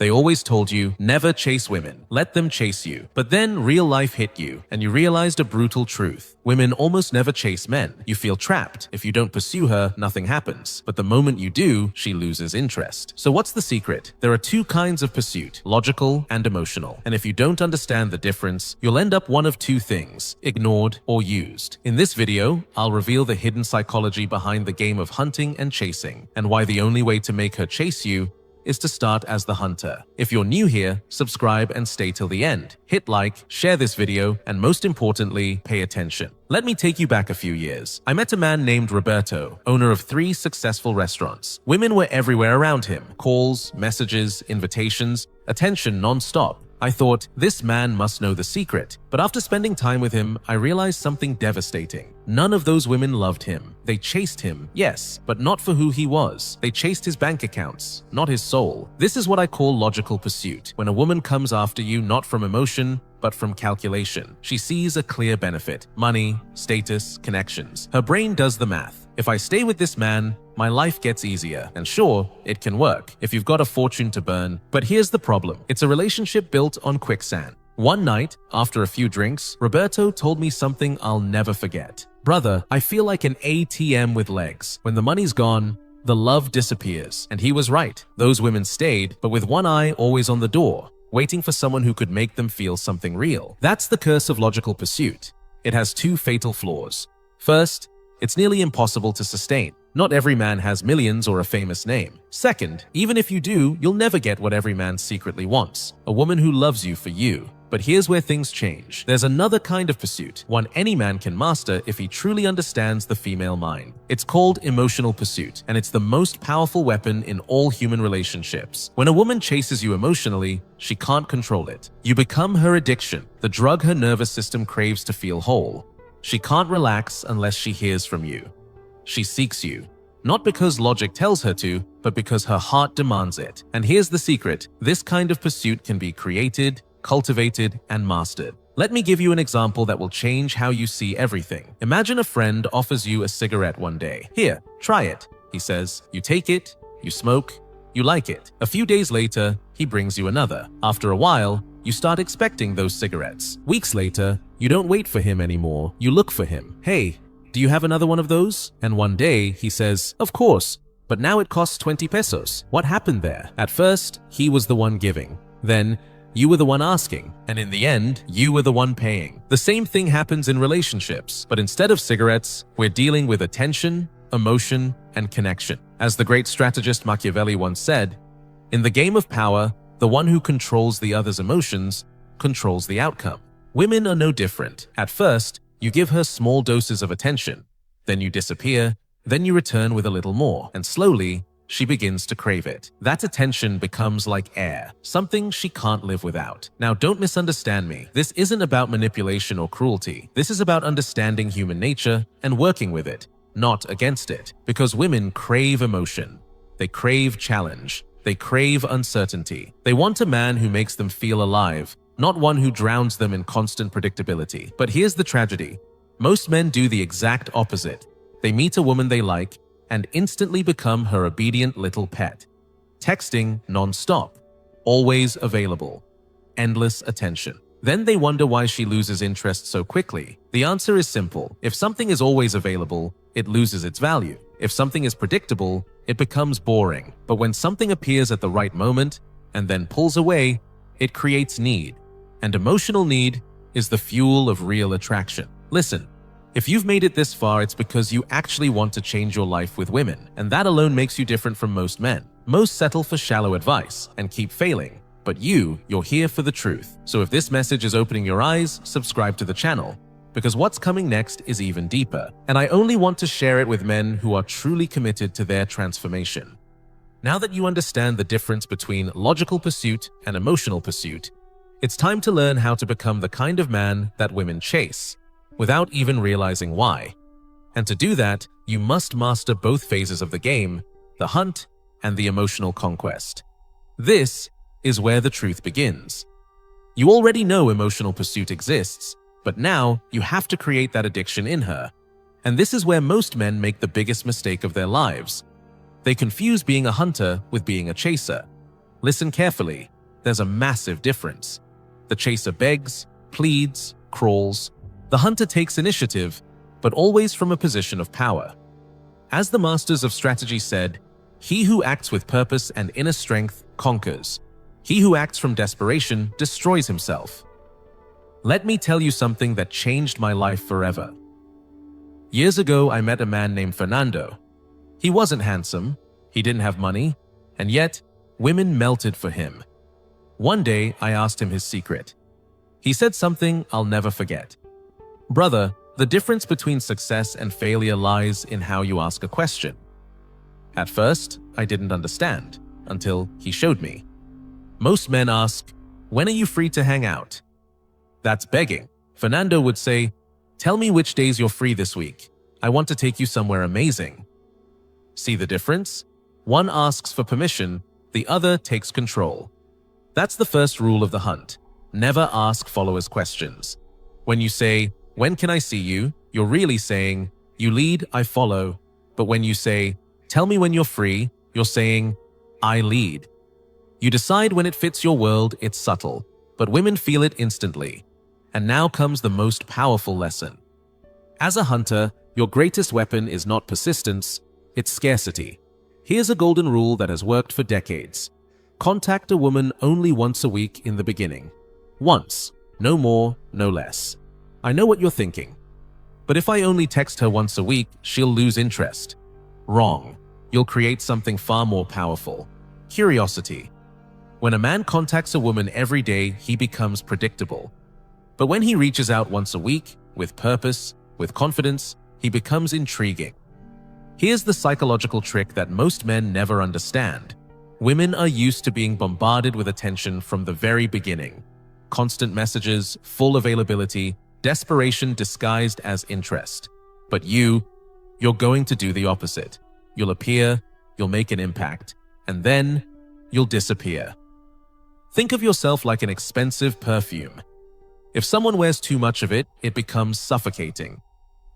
They always told you, never chase women, let them chase you. But then real life hit you, and you realized a brutal truth. Women almost never chase men. You feel trapped. If you don't pursue her, nothing happens. But the moment you do, she loses interest. So what's the secret? There are two kinds of pursuit, logical and emotional. And if you don't understand the difference, you'll end up one of two things, ignored or used. In this video, I'll reveal the hidden psychology behind the game of hunting and chasing, and why the only way to make her chase you is to start as the hunter. If you're new here, subscribe and stay till the end. Hit like, share this video, and most importantly, pay attention. Let me take you back a few years. I met a man named Roberto, owner of 3 successful restaurants. Women were everywhere around him. Calls, messages, invitations, attention non-stop. I thought, this man must know the secret. But after spending time with him, I realized something devastating. None of those women loved him. They chased him, yes, but not for who he was. They chased his bank accounts, not his soul. This is what I call logical pursuit. When a woman comes after you not from emotion, but from calculation. She sees a clear benefit: money, status, connections. Her brain does the math. If I stay with this man, my life gets easier. And sure, it can work if you've got a fortune to burn. But here's the problem. It's a relationship built on quicksand. One night, after a few drinks, Roberto told me something I'll never forget. Brother, I feel like an ATM with legs. When the money's gone, the love disappears. And he was right. Those women stayed, but with one eye always on the door, waiting for someone who could make them feel something real. That's the curse of logical pursuit. It has 2 fatal flaws. First, it's nearly impossible to sustain. Not every man has millions or a famous name. Second, even if you do, you'll never get what every man secretly wants: a woman who loves you for you. But here's where things change. There's another kind of pursuit, one any man can master if he truly understands the female mind. It's called emotional pursuit, and it's the most powerful weapon in all human relationships. When a woman chases you emotionally, she can't control it. You become her addiction, the drug her nervous system craves to feel whole. She can't relax unless she hears from you. She seeks you, not because logic tells her to, but because her heart demands it. And here's the secret: this kind of pursuit can be created, cultivated, and mastered. Let me give you an example that will change how you see everything. Imagine a friend offers you a cigarette one day. Here, try it, he says. You take it, you smoke, you like it. A few days later, he brings you another. After a while, you start expecting those cigarettes. Weeks later, you don't wait for him anymore. You look for him. Hey, do you have another one of those? And one day, he says, of course, but now it costs 20 pesos. What happened there? At first, he was the one giving. Then, you were the one asking, and in the end, you were the one paying. The same thing happens in relationships, but instead of cigarettes, we're dealing with attention, emotion, and connection. As the great strategist Machiavelli once said, in the game of power, the one who controls the other's emotions controls the outcome. Women are no different. At first, you give her small doses of attention, then you disappear, then you return with a little more, and slowly, she begins to crave it. That attention becomes like air, something she can't live without. Now, don't misunderstand me. This isn't about manipulation or cruelty. This is about understanding human nature and working with it, not against it. Because women crave emotion. They crave challenge. They crave uncertainty. They want a man who makes them feel alive, not one who drowns them in constant predictability. But here's the tragedy. Most men do the exact opposite. They meet a woman they like and instantly become her obedient little pet. Texting non-stop, always available, endless attention. Then they wonder why she loses interest so quickly. The answer is simple. If something is always available, it loses its value. If something is predictable, it becomes boring. But when something appears at the right moment and then pulls away, it creates need. And emotional need is the fuel of real attraction. Listen. If you've made it this far, it's because you actually want to change your life with women, and that alone makes you different from most men. Most settle for shallow advice and keep failing, but you're here for the truth. So if this message is opening your eyes, subscribe to the channel, because what's coming next is even deeper, and I only want to share it with men who are truly committed to their transformation. Now that you understand the difference between logical pursuit and emotional pursuit, it's time to learn how to become the kind of man that women chase, without even realizing why. And to do that, you must master both phases of the game, the hunt and the emotional conquest. This is where the truth begins. You already know emotional pursuit exists, but now you have to create that addiction in her. And this is where most men make the biggest mistake of their lives. They confuse being a hunter with being a chaser. Listen carefully. there's a massive difference. The chaser begs, pleads, crawls. The hunter takes initiative, but always from a position of power. As the masters of strategy said, "He who acts with purpose and inner strength conquers. He who acts from desperation destroys himself." Let me tell you something that changed my life forever. Years ago, I met a man named Fernando. He wasn't handsome, he didn't have money, and yet women melted for him. One day, I asked him his secret. He said something I'll never forget. "Brother, the difference between success and failure lies in how you ask a question." At first, I didn't understand, until he showed me. Most men ask, "When are you free to hang out?" That's begging. Fernando would say, "Tell me which days you're free this week. I want to take you somewhere amazing." See the difference? One asks for permission, the other takes control. That's the first rule of the hunt. Never ask followers questions. When you say, "When can I see you?" you're really saying, "You lead, I follow." But when you say, "Tell me when you're free," you're saying, "I lead." You decide when it fits your world. It's subtle, but women feel it instantly. And now comes the most powerful lesson. As a hunter, your greatest weapon is not persistence, it's scarcity. Here's a golden rule that has worked for decades. Contact a woman only once a week in the beginning. Once, no more, no less. I know what you're thinking. But if I only text her once a week, she'll lose interest. Wrong. You'll create something far more powerful. Curiosity. When a man contacts a woman every day, he becomes predictable. But when he reaches out once a week, with purpose, with confidence, he becomes intriguing. Here's the psychological trick that most men never understand. Women are used to being bombarded with attention from the very beginning. Constant messages, full availability, desperation disguised as interest. But you're going to do the opposite. You'll appear, you'll make an impact, and then you'll disappear. Think of yourself like an expensive perfume. If someone wears too much of it, it becomes suffocating.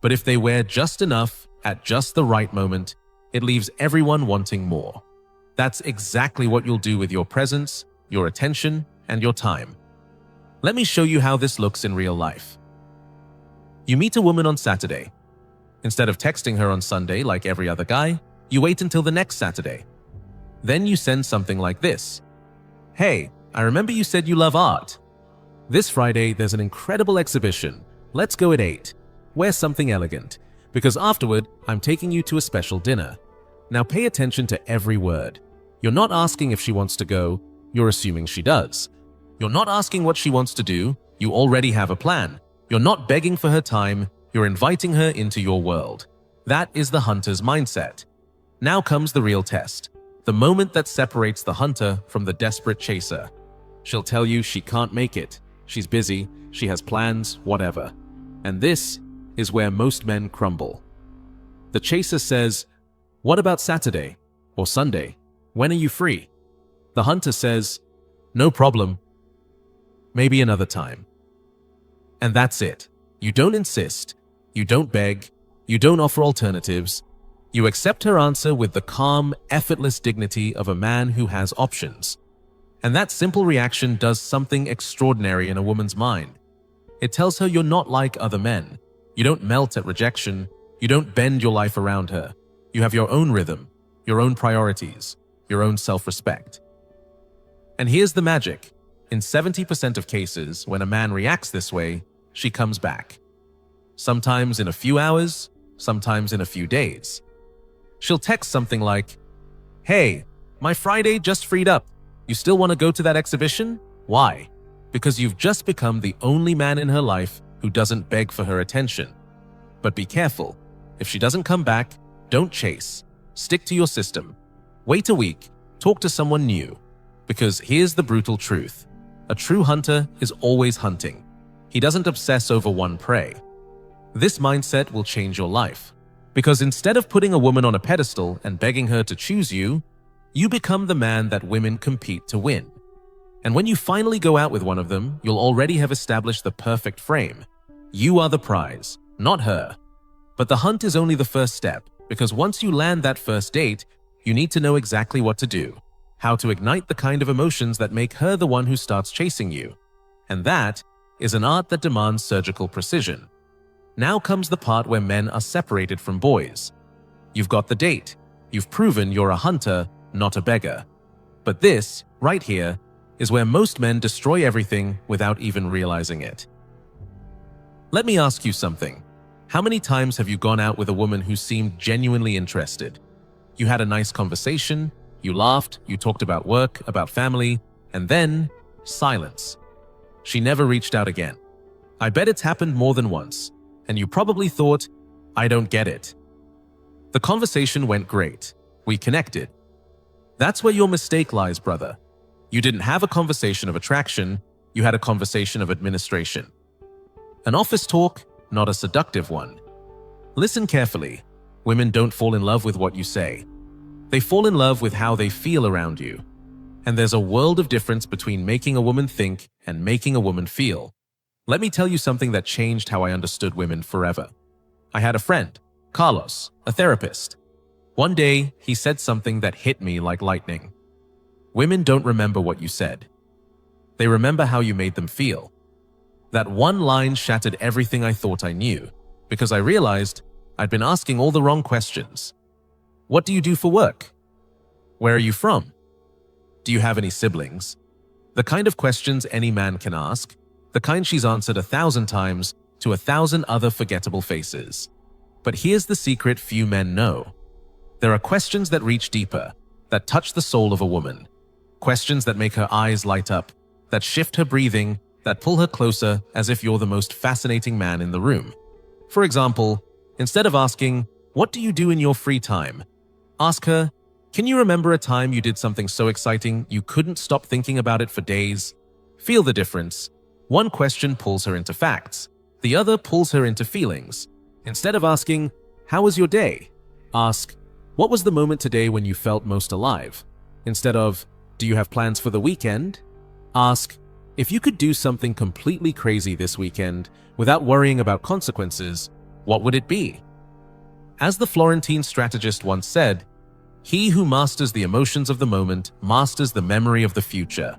But if they wear just enough, at just the right moment, it leaves everyone wanting more. That's exactly what you'll do with your presence, your attention, and your time. Let me show you how this looks in real life. You meet a woman on Saturday. Instead of texting her on Sunday like every other guy, you wait until the next Saturday. Then you send something like this. "Hey, I remember you said you love art. This Friday, there's an incredible exhibition. Let's go at 8. Wear something elegant, because afterward, I'm taking you to a special dinner." Now pay attention to every word. You're not asking if she wants to go, you're assuming she does. You're not asking what she wants to do, you already have a plan. You're not begging for her time, you're inviting her into your world. That is the hunter's mindset. Now comes the real test. The moment that separates the hunter from the desperate chaser. She'll tell you she can't make it. She's busy, she has plans, whatever. And this is where most men crumble. The chaser says, "What about Saturday or Sunday? When are you free?" The hunter says, "No problem. Maybe another time." And that's it. You don't insist, you don't beg, you don't offer alternatives. You accept her answer with the calm, effortless dignity of a man who has options. And that simple reaction does something extraordinary in a woman's mind. It tells her you're not like other men. You don't melt at rejection. You don't bend your life around her. You have your own rhythm, your own priorities, your own self-respect. And here's the magic. In 70% of cases, when a man reacts this way, she comes back. Sometimes in a few hours, sometimes in a few days. She'll text something like, "Hey, my Friday just freed up. You still want to go to that exhibition?" Why? Because you've just become the only man in her life who doesn't beg for her attention. But be careful. If she doesn't come back, don't chase. Stick to your system. Wait a week. Talk to someone new. Because here's the brutal truth. A true hunter is always hunting. He doesn't obsess over one prey. This mindset will change your life. Because instead of putting a woman on a pedestal and begging her to choose you, you become the man that women compete to win. And when you finally go out with one of them, you'll already have established the perfect frame. You are the prize, not her. But the hunt is only the first step, because once you land that first date, you need to know exactly what to do. how to ignite the kind of emotions that make her the one who starts chasing you. And that is an art that demands surgical precision. Now comes the part where men are separated from boys. You've got the date. You've proven you're a hunter, not a beggar. But this, right here, is where most men destroy everything without even realizing it. Let me ask you something. How many times have you gone out with a woman who seemed genuinely interested? You had a nice conversation, you laughed, you talked about work, about family, and then silence. She never reached out again. I bet it's happened more than once, and you probably thought, I don't get it. The conversation went great. We connected. That's where your mistake lies, brother. You didn't have a conversation of attraction, you had a conversation of administration. An office talk, not a seductive one. Listen carefully. Women don't fall in love with what you say. They fall in love with how they feel around you. And there's a world of difference between making a woman think and making a woman feel. Let me tell you something that changed how I understood women forever. I had a friend, Carlos, a therapist. One day, he said something that hit me like lightning. Women don't remember what you said. They remember how you made them feel. That one line shattered everything I thought I knew, because I realized I'd been asking all the wrong questions. What do you do for work? Where are you from? Do you have any siblings? The kind of questions any man can ask, the kind she's answered 1,000 times to 1,000 other forgettable faces. But here's the secret few men know. There are questions that reach deeper, that touch the soul of a woman. Questions that make her eyes light up, that shift her breathing, that pull her closer as if you're the most fascinating man in the room. For example, instead of asking, "What do you do in your free time?" ask her, "Can you remember a time you did something so exciting you couldn't stop thinking about it for days?" Feel the difference. One question pulls her into facts. The other pulls her into feelings. Instead of asking, "How was your day?" ask, "What was the moment today when you felt most alive?" Instead of, "Do you have plans for the weekend?" ask, "If you could do something completely crazy this weekend without worrying about consequences, what would it be?" As the Florentine strategist once said, "He who masters the emotions of the moment masters the memory of the future."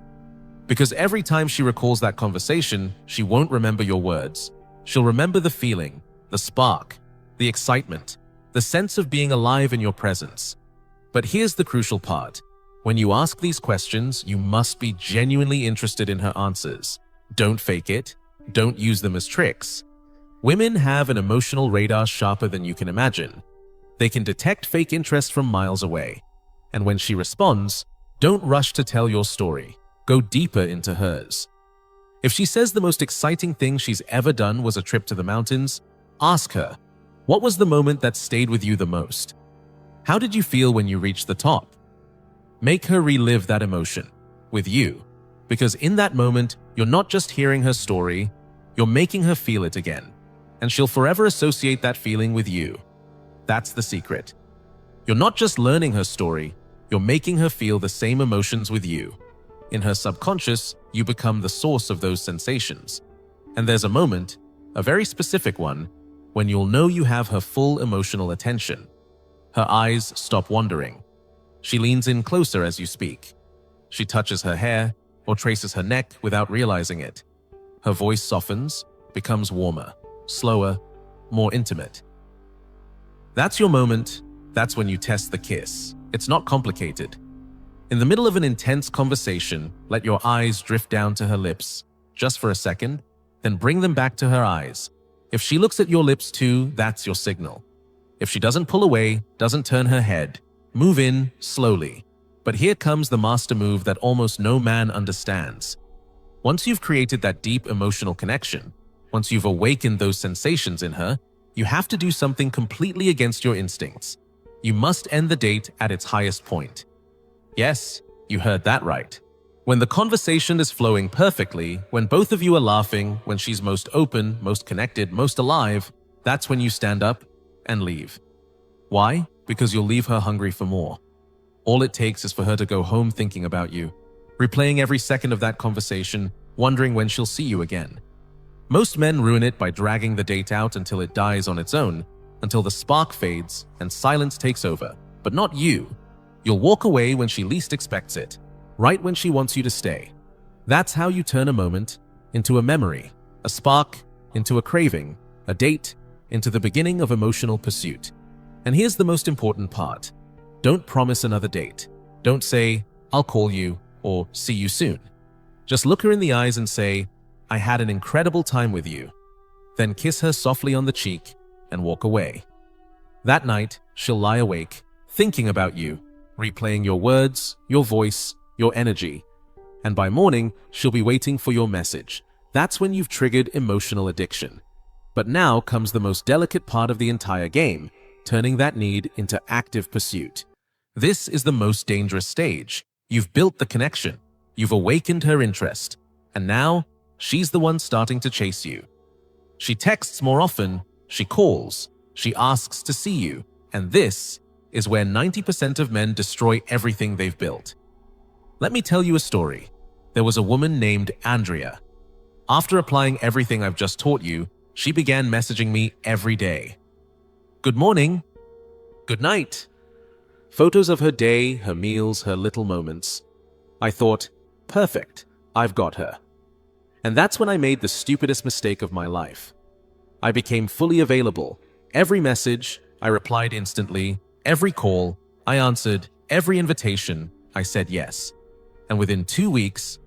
Because every time she recalls that conversation, she won't remember your words. She'll remember the feeling, the spark, the excitement, the sense of being alive in your presence. But here's the crucial part. When you ask these questions, you must be genuinely interested in her answers. Don't fake it. Don't use them as tricks. Women have an emotional radar sharper than you can imagine. They can detect fake interest from miles away. And when she responds, don't rush to tell your story. Go deeper into hers. If she says the most exciting thing she's ever done was a trip to the mountains, ask her, what was the moment that stayed with you the most? How did you feel when you reached the top? Make her relive that emotion with you, because in that moment, you're not just hearing her story, you're making her feel it again, and she'll forever associate that feeling with you. That's the secret. You're not just learning her story, you're making her feel the same emotions with you. In her subconscious, you become the source of those sensations. And there's a moment, a very specific one, when you'll know you have her full emotional attention. Her eyes stop wandering. She leans in closer as you speak. She touches her hair or traces her neck without realizing it. Her voice softens, becomes warmer, slower, more intimate. That's your moment. That's when you test the kiss. It's not complicated. In the middle of an intense conversation, let your eyes drift down to her lips, just for a second, then bring them back to her eyes. If she looks at your lips too, that's your signal. If she doesn't pull away, doesn't turn her head, move in slowly. But here comes the master move that almost no man understands. Once you've created that deep emotional connection, once you've awakened those sensations in her, you have to do something completely against your instincts. You must end the date at its highest point. Yes, you heard that right. When the conversation is flowing perfectly, when both of you are laughing, when she's most open, most connected, most alive, that's when you stand up and leave. Why? Because you'll leave her hungry for more. All it takes is for her to go home thinking about you, replaying every second of that conversation, wondering when she'll see you again. Most men ruin it by dragging the date out until it dies on its own, until the spark fades and silence takes over. But not you. You'll walk away when she least expects it, right when she wants you to stay. That's how you turn a moment into a memory, a spark into a craving, a date into the beginning of emotional pursuit. And here's the most important part. Don't promise another date. Don't say, "I'll call you," or "see you soon." Just look her in the eyes and say, "I had an incredible time with you." Then kiss her softly on the cheek and walk away. That night, she'll lie awake, thinking about you, replaying your words, your voice, your energy. And by morning, she'll be waiting for your message. That's when you've triggered emotional addiction. But now comes the most delicate part of the entire game, turning that need into active pursuit. This is the most dangerous stage. You've built the connection. You've awakened her interest. And now, she's the one starting to chase you. She texts more often, she calls, she asks to see you. And this is where 90% of men destroy everything they've built. Let me tell you a story. There was a woman named Andrea. After applying everything I've just taught you, she began messaging me every day. Good morning. Good night. Photos of her day, her meals, her little moments. I thought, perfect, I've got her. And that's when I made the stupidest mistake of my life. I became fully available. Every message, I replied instantly. Every call, I answered. Every invitation, I said yes. And within 2 weeks,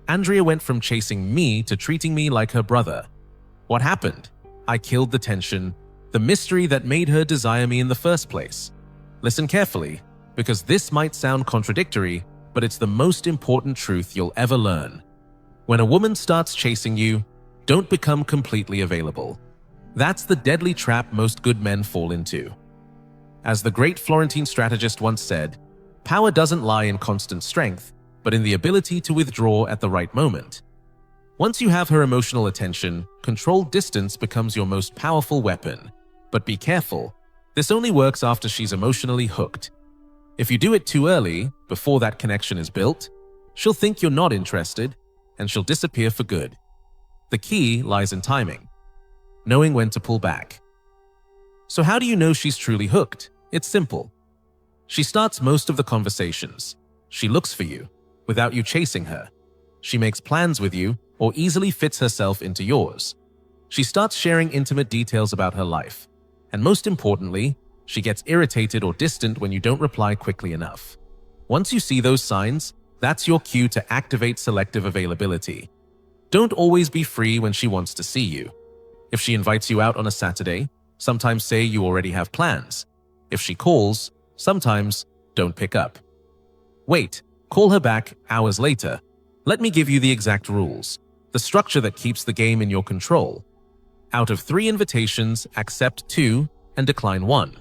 Andrea went from chasing me to treating me like her brother. What happened? I killed the tension, the mystery that made her desire me in the first place. Listen carefully, because this might sound contradictory, but it's the most important truth you'll ever learn. When a woman starts chasing you, don't become completely available. That's the deadly trap most good men fall into. As the great Florentine strategist once said, power doesn't lie in constant strength, but in the ability to withdraw at the right moment. Once you have her emotional attention, controlled distance becomes your most powerful weapon. But be careful, this only works after she's emotionally hooked. If you do it too early, before that connection is built, she'll think you're not interested, and she'll disappear for good. The key lies in timing, knowing when to pull back. So how do you know she's truly hooked? It's simple. She starts most of the conversations. She looks for you, without you chasing her. She makes plans with you, or easily fits herself into yours. She starts sharing intimate details about her life. And most importantly, she gets irritated or distant when you don't reply quickly enough. Once you see those signs, that's your cue to activate selective availability. Don't always be free when she wants to see you. If she invites you out on a Saturday, sometimes say you already have plans. If she calls, sometimes don't pick up. Wait, call her back hours later. Let me give you the exact rules, the structure that keeps the game in your control. Out of 3 invitations, accept 2 and decline 1.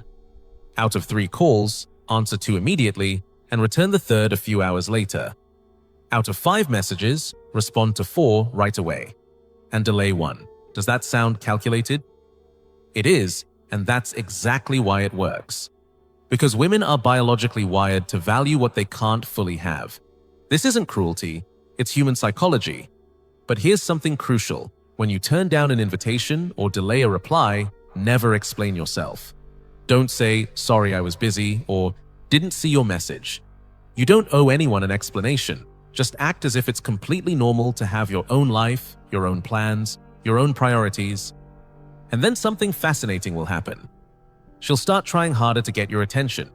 Out of 3 calls, answer 2 immediately and return the third a few hours later. Out of 5 messages, respond to 4 right away and delay 1. Does that sound calculated? It is, and that's exactly why it works. Because women are biologically wired to value what they can't fully have. This isn't cruelty, it's human psychology. But here's something crucial. When you turn down an invitation or delay a reply, never explain yourself. Don't say, "Sorry, I was busy," or "Didn't see your message." You don't owe anyone an explanation. Just act as if it's completely normal to have your own life, your own plans, your own priorities. And then something fascinating will happen. She'll start trying harder to get your attention.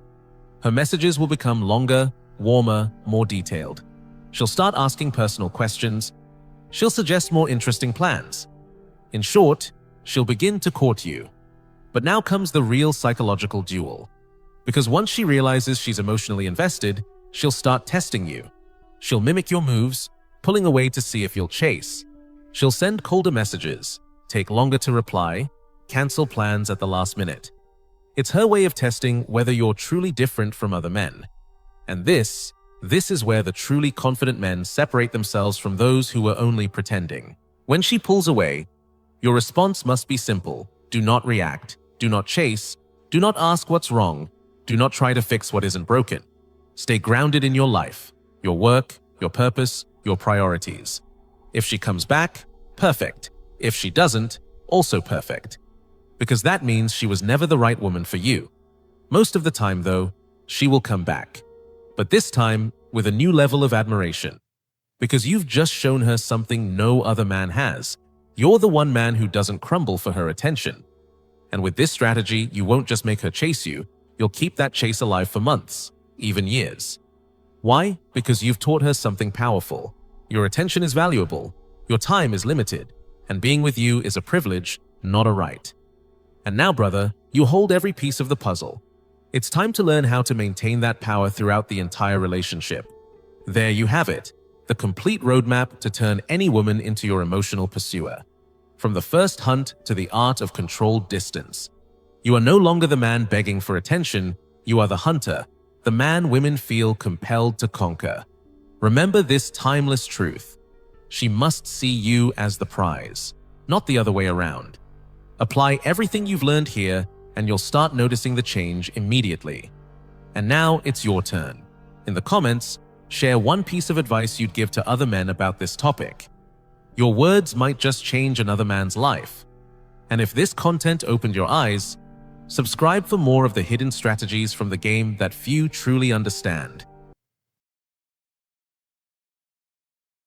Her messages will become longer, warmer, more detailed. She'll start asking personal questions. She'll suggest more interesting plans. In short, she'll begin to court you. But now comes the real psychological duel. Because once she realizes she's emotionally invested, she'll start testing you. She'll mimic your moves, pulling away to see if you'll chase. She'll send colder messages, take longer to reply, cancel plans at the last minute. It's her way of testing whether you're truly different from other men. And this is where the truly confident men separate themselves from those who are only pretending. When she pulls away, your response must be simple. Do not react. Do not chase. Do not ask what's wrong. Do not try to fix what isn't broken. Stay grounded in your life, your work, your purpose, your priorities. If she comes back, perfect. If she doesn't, also perfect. Because that means she was never the right woman for you. Most of the time, though, she will come back. but this time with a new level of admiration. Because you've just shown her something no other man has. You're the one man who doesn't crumble for her attention. And with this strategy, you won't just make her chase you, you'll keep that chase alive for months, even years. Why? Because you've taught her something powerful. Your attention is valuable, your time is limited, and being with you is a privilege, not a right. And now, brother, you hold every piece of the puzzle. It's time to learn how to maintain that power throughout the entire relationship. There you have it, the complete roadmap to turn any woman into your emotional pursuer. From the first hunt to the art of controlled distance. You are no longer the man begging for attention, you are the hunter, the man women feel compelled to conquer. Remember this timeless truth. She must see you as the prize, not the other way around. Apply everything you've learned here, and you'll start noticing the change immediately. And now it's your turn. In the comments, share one piece of advice you'd give to other men about this topic. Your words might just change another man's life. And if this content opened your eyes, subscribe for more of the hidden strategies from the game that few truly understand.